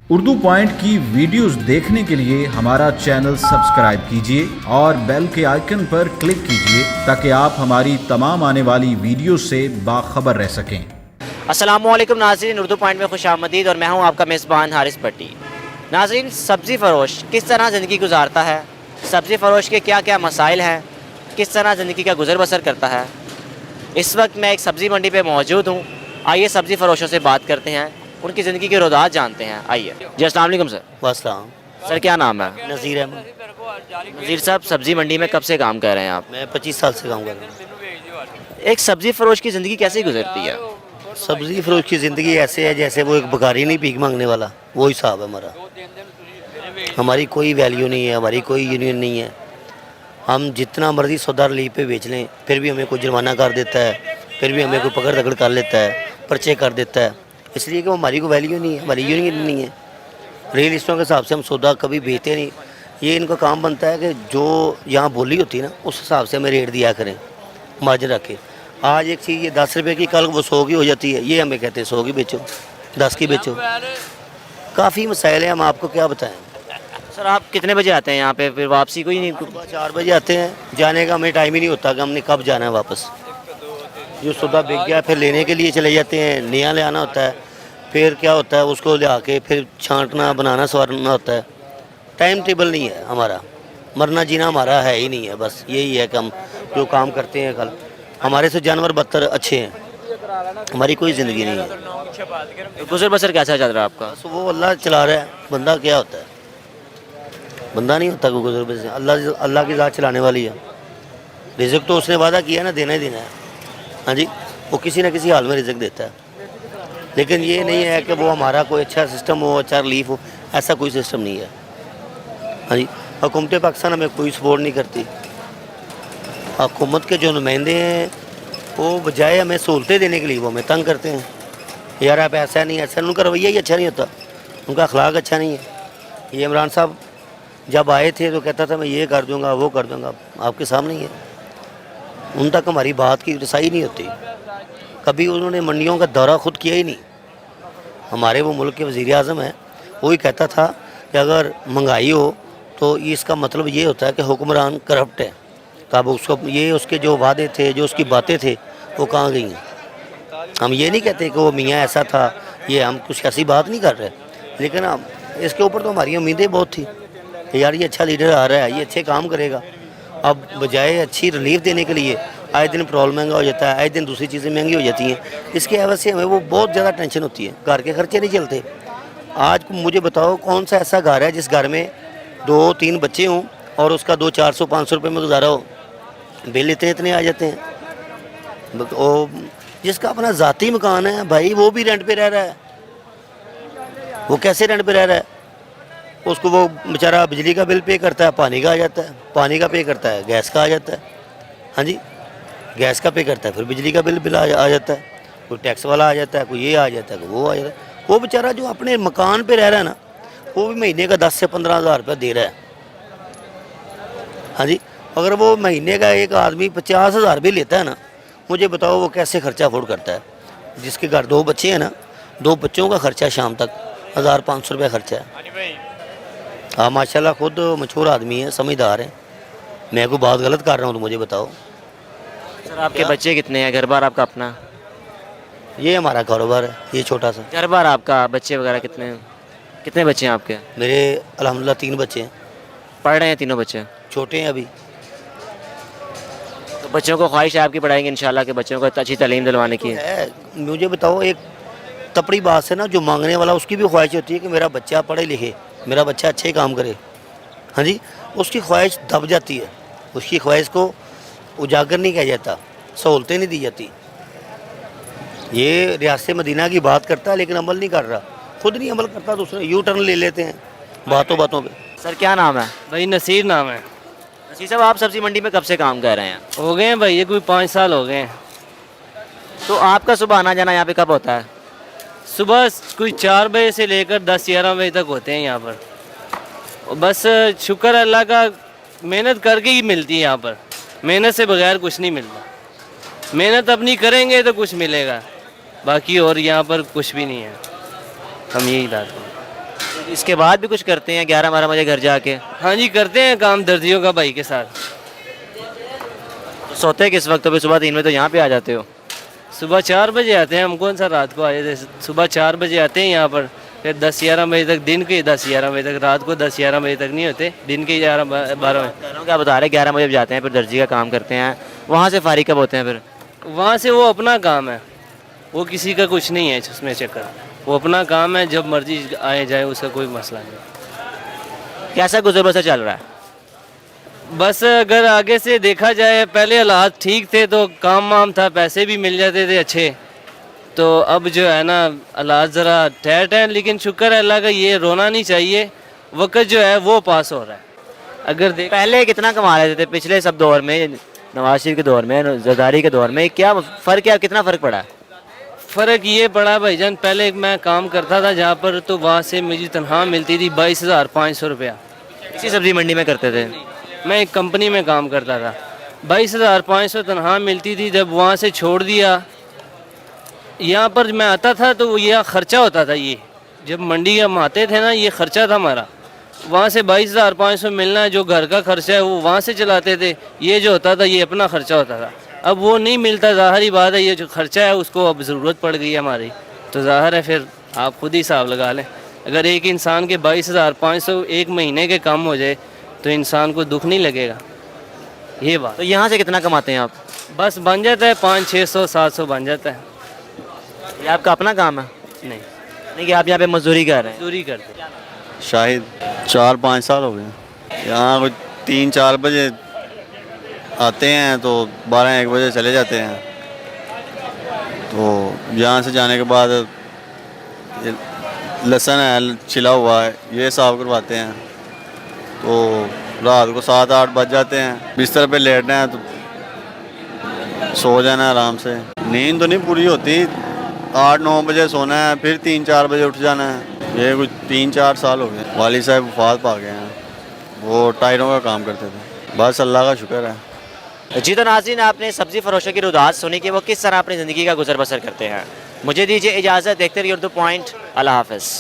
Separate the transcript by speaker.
Speaker 1: Urdu point की videos देखने के लिए हमारा चैनल सब्सक्राइब कीजिए और बेल के आइकन पर क्लिक कीजिए ताकि आप हमारी तमाम आने वाली वीडियो से बाखबर रह सकें।
Speaker 2: अस्सलामुअलैकुम नाज़रीन, उर्दू पॉइंट में खुशामदीद और मैं हूं आपका मेज़बान हारिस भट्टी। नाज़रीन, सब्ज़ी फ़रोश किस तरह ज़िंदगी गुजारता है, सब्ज़ी फ़रोश के क्या क्या मसाइल हैं, किस तरह ज़िंदगी का गुज़र बसर करता है। इस वक्त मैं एक सब्ज़ी मंडी पे मौजूद हूं। आइए सब्ज़ी फ़रोशों से बात करते हैं, उनकी ज़िंदगी के रोदात जानते हैं। आइए जी। अस्सलाम वालेकुम सर।
Speaker 3: वास्सलाम।
Speaker 2: सर क्या नाम है?
Speaker 3: नज़ीर अहमद।
Speaker 2: नज़ीर साहब, सब्ज़ी मंडी में कब से काम कर रहे हैं आप?
Speaker 3: मैं 25 साल से काम कर रहा हूँ।
Speaker 2: एक सब्ज़ी फ़रोश की ज़िंदगी कैसे गुजरती है?
Speaker 3: सब्ज़ी फरोश की ज़िंदगी ऐसे है जैसे वो एक भिखारी नहीं भीख मांगने वाला, वो हिसाब है हमारा। हमारी कोई वैल्यू नहीं है, हमारी कोई यूनियन नहीं है। हम जितना मर्ज़ी सौदा लीव पे बेच लें फिर भी हमें कोई जुर्माना कर देता है, फिर भी हमें कोई पकड़ दकड़ कर लेता है, पर्चे कर देता है, इसलिए कि हमारी कोई वैल्यू नहीं है, हमारी यूनियन नहीं है। रियल लिस्टों के हिसाब से हम सौदा कभी बेचते नहीं। ये इनका काम बनता है कि जो यहाँ बोली होती है ना, उस हिसाब से हमें रेट दिया करें, मार्जिन रखें। आज एक चीज़ ये 10 रुपये की, कल वो 100 की हो जाती है, ये हमें कहते हैं 100 की बेचो, 10 की बेचो। काफ़ी मसाइल हैं, हम आपको क्या बताएं।
Speaker 2: सर आप कितने बजे आते हैं यहाँ पे, फिर वापसी कोई नहीं?
Speaker 3: 4 बजे आते हैं, जाने का हमें टाइम ही नहीं होता कि हमने कब जाना है वापस। जो सौदा बिक गया फिर लेने के लिए चले जाते हैं, नया ले आना होता है, फिर क्या होता है उसको ले आके फिर छांटना, बनाना, संवारना होता है। टाइम टेबल नहीं है हमारा, मरना जीना हमारा है ही नहीं है। बस यही है कि हम जो काम करते हैं, कल हमारे से जानवर बदतर अच्छे हैं, हमारी कोई ज़िंदगी नहीं है।
Speaker 2: गुजर बसर कैसा चल रहा है आपका?
Speaker 3: बस वो अल्लाह चला रहा है, बंदा क्या होता है, बंदा नहीं होता कोई गुजर बसर। अल्लाह की ज़ात चलाने वाली है। रिज़्क़ तो उसने वादा किया ना, देना ही देना है। हाँ जी, वो किसी न किसी हाल में रिज़्क़ देता है, लेकिन ये नहीं है कि वो हमारा कोई अच्छा सिस्टम हो, अच्छा रिलीफ हो, ऐसा कोई सिस्टम नहीं है। हाँ जी, हुकूमत पाकिस्तान हमें कोई सपोर्ट नहीं करती। हुकूमत के जो नुमाइंदे हैं वो बजाय हमें सहूलतें देने के लिए वो हमें तंग करते हैं। यार आप ऐसा नहीं, ऐसा, उनका रवैया ही अच्छा नहीं होता, उनका अखलाक अच्छा नहीं है। ये इमरान साहब जब आए थे तो कहता था मैं ये कर दूंगा, वो कर दूंगा, आपके सामने ही है। उन तक हमारी बात की रसाई नहीं होती। कभी उन्होंने मंडियों का दौरा खुद किया ही नहीं। हमारे वो मुल्क के वज़ीर आज़म हैं, वो ही कहता था कि अगर महंगाई हो तो इसका मतलब ये होता है कि हुक्मरान करप्ट है। तब उसको ये उसके जो वादे थे, जो उसकी बातें थे, वो कहाँ गई हैं। हम ये नहीं कहते कि वो मियाँ ऐसा था, ये हम कुछ ऐसी बात नहीं कर रहे, लेकिन हम इसके ऊपर तो हमारी उम्मीदें बहुत थी कि यार ये अच्छा लीडर आ रहा है, ये अच्छे काम करेगा। अब बजाय अच्छी रिलीफ देने के लिए आए दिन पेट्रोल महंगा हो जाता है, आए दिन दूसरी चीज़ें महंगी हो जाती हैं। इसके एवज से हमें वो बहुत ज़्यादा टेंशन होती है, घर के खर्चे नहीं चलते। आज मुझे बताओ कौन सा ऐसा घर है जिस घर में 2-3 बच्चे हों और उसका 200-400-500 रुपये में गुजारा हो। बिल इतने इतने आ जाते हैं। तो जिसका अपना ज़ाती मकान है भाई, वो भी रेंट पे रह रहा है। वो कैसे रेंट पे रह रहा है? उसको वो बेचारा बिजली का बिल पे करता है, पानी का आ जाता है, पानी का पे करता है, गैस का आ जाता है। हाँ जी, गैस का पे करता है, फिर बिजली का बिल आ जाता है। कोई टैक्स वाला आ जाता है, कोई ये आ जाता है, कोई वो आ जाता है। वो बेचारा जो अपने मकान पे रह रहा है ना, वो भी महीने का 10 से 15 हज़ार रुपये दे रहा है। हाँ जी, अगर वो महीने का एक आदमी 50 हज़ार भी लेता है ना, मुझे बताओ वो कैसे खर्चा अफोर्ड करता है। जिसके घर 2 बच्चे हैं ना, 2 बच्चों का खर्चा शाम तक 1500 रुपये खर्चा है। हाँ माशाल्लाह खुद मशहूर आदमी है, समझदार है। मैं कोई बात गलत कर रहा हूँ तो मुझे बताओ।
Speaker 2: सर आपके बच्चे कितने हैं? घर बार आपका अपना?
Speaker 3: ये हमारा कारोबार है, ये छोटा सा।
Speaker 2: घर बार आपका, बच्चे वगैरह कितने बच्चे हैं आपके?
Speaker 3: मेरे अल्हम्दुलिल्लाह 3 बच्चे हैं।
Speaker 2: पढ़ रहे हैं तीनों बच्चे?
Speaker 3: छोटे हैं अभी।
Speaker 2: तो बच्चों को ख्वाहिश है आपकी पढ़ाएंगे इंशाल्लाह कि बच्चों को अच्छी तालीम दिलवाने की?
Speaker 3: है, मुझे बताओ एक तपड़ी बात से ना, जो मांगने वाला उसकी भी ख्वाहिश होती है कि मेरा बच्चा पढ़े लिखे, मेरा बच्चा अच्छे काम करे। हाँ जी, उसकी ख्वाहिश दब जाती है, उसकी ख्वाहिश को उजागर नहीं किया जाता, सहूलतें नहीं दी जाती। ये रियासत मदीना की बात करता है लेकिन अमल नहीं कर रहा, खुद नहीं अमल करता, दूसरे यू टर्न ले लेते हैं बातों बातों पे।
Speaker 2: सर क्या नाम है?
Speaker 4: भाई नसीर नाम है।
Speaker 2: नसीर साहब, आप सब्ज़ी मंडी में कब से काम कर रहे हैं?
Speaker 4: हो गए हैं भाई, ये कोई 5 साल हो गए हैं।
Speaker 2: तो आपका सुबह आना जाना यहाँ पे कब होता है?
Speaker 4: सुबह कोई 4 बजे से लेकर 10-11 बजे तक होते हैं यहाँ पर। और बस शुक्र अल्लाह का, मेहनत करके ही मिलती है यहाँ पर, मेहनत से बगैर कुछ नहीं मिलता। मेहनत अपनी करेंगे तो कुछ मिलेगा, बाकी और यहाँ पर कुछ भी नहीं है। हम यही बात हैं।
Speaker 2: اس کے بعد بھی کچھ کرتے ہیں 11-12 بجے گھر جا کے؟
Speaker 4: ہاں جی کرتے ہیں کام درزیوں کا بھائی کے ساتھ.
Speaker 2: سوتے کس وقت؟ پہ صبح 3 بجے تو یہاں پہ آ جاتے ہو.
Speaker 4: صبح 4 بجے آتے ہیں. ہم کون سا رات کو آئے تھے؟ صبح 4 بجے آتے ہیں یہاں پر, پھر 10-11 بجے تک, دن کے 10-11 بجے تک, رات کو 10-11 بجے تک نہیں ہوتے, دن کے 11-12 بجے.
Speaker 2: کیا بتا رہے 11 بجے جاتے ہیں پھر درزی کا کام کرتے ہیں, وہاں سے فارغ کب ہوتے ہیں پھر؟
Speaker 4: وہاں سے وہ اپنا کام ہے, وہ کسی کا کچھ نہیں ہے اس میں چکر, وہ اپنا کام ہے, جب مرضی آئے جائے اس کا کوئی مسئلہ نہیں.
Speaker 2: کیسا گزر بسر چل رہا ہے؟
Speaker 4: بس اگر آگے سے دیکھا جائے پہلے حالات ٹھیک تھے تو کام وام تھا, پیسے بھی مل جاتے تھے اچھے, تو اب جو ہے نا حالات ذرا ٹیٹ ہیں, لیکن شکر ہے اللہ کا, یہ رونا نہیں چاہیے, وقت جو ہے وہ پاس ہو رہا ہے. اگر
Speaker 2: پہلے کتنا کما لیتے تھے پچھلے سب دور میں, نواز شریف کے دور میں, زرداری کے دور میں, کیا فرق ہے, کتنا فرق پڑا ہے؟
Speaker 4: فرق یہ پڑا بھائی جان, پہلے میں کام کرتا تھا جہاں پر, تو وہاں سے مجھے تنخواہ ملتی تھی 22,500 روپیہ.
Speaker 2: اسی سبزی منڈی میں کرتے تھے؟
Speaker 4: میں ایک کمپنی میں کام کرتا تھا, 22,500 تنخواہ ملتی تھی. جب وہاں سے چھوڑ دیا, یہاں پر میں آتا تھا تو یہ خرچہ ہوتا تھا, یہ جب منڈی ہم آتے تھے نا یہ خرچہ تھا ہمارا. وہاں سے 22,500 ملنا, جو گھر کا خرچہ ہے وہ وہاں سے چلاتے تھے, یہ جو ہوتا تھا یہ اپنا خرچہ ہوتا تھا. اب وہ نہیں ملتا, ظاہری بات ہے, یہ جو خرچہ ہے اس کو اب ضرورت پڑ گئی ہے ہماری, تو ظاہر ہے پھر آپ خود ہی حساب لگا لیں. اگر ایک انسان کے 22,500 ایک مہینے کے کم ہو جائے تو انسان کو دکھ نہیں لگے گا, یہ بات.
Speaker 2: تو یہاں سے کتنا کماتے ہیں آپ؟
Speaker 4: بس بن جاتا ہے 500-600-700 بن جاتا ہے.
Speaker 2: یہ آپ کا اپنا کام ہے؟
Speaker 4: نہیں,
Speaker 2: نہیں کہ آپ یہاں پہ مزدوری کر رہے ہیں؟
Speaker 4: مزدوری کرتے ہیں.
Speaker 5: شاہد 4-5 سال ہو گئے. یہاں کوئی 3-4 بجے آتے ہیں تو 12-1 بجے چلے جاتے ہیں. تو یہاں سے جانے کے بعد لہسن ہے چھلا ہوا ہے, یہ صاف کرواتے ہیں. تو رات کو 7-8 بج جاتے ہیں, بستر پہ لیٹنا ہے تو سو جانا ہے آرام سے. نیند تو نہیں پوری ہوتی, 8-9 بجے سونا ہے, پھر 3-4 بجے اٹھ جانا ہے. یہ کچھ 3-4 سال ہو گئے. والد صاحب وفات پا گئے ہیں, وہ ٹائروں کا کام کرتے تھے. بس اللہ کا شکر ہے.
Speaker 2: جی تو ناظرین, آپ نے سبزی فروشوں کی روداد سنی کہ وہ کس طرح اپنی زندگی کا گزر بسر کرتے ہیں. مجھے دیجیے اجازت, دیکھتے رہیے اردو پوائنٹ. اللہ حافظ.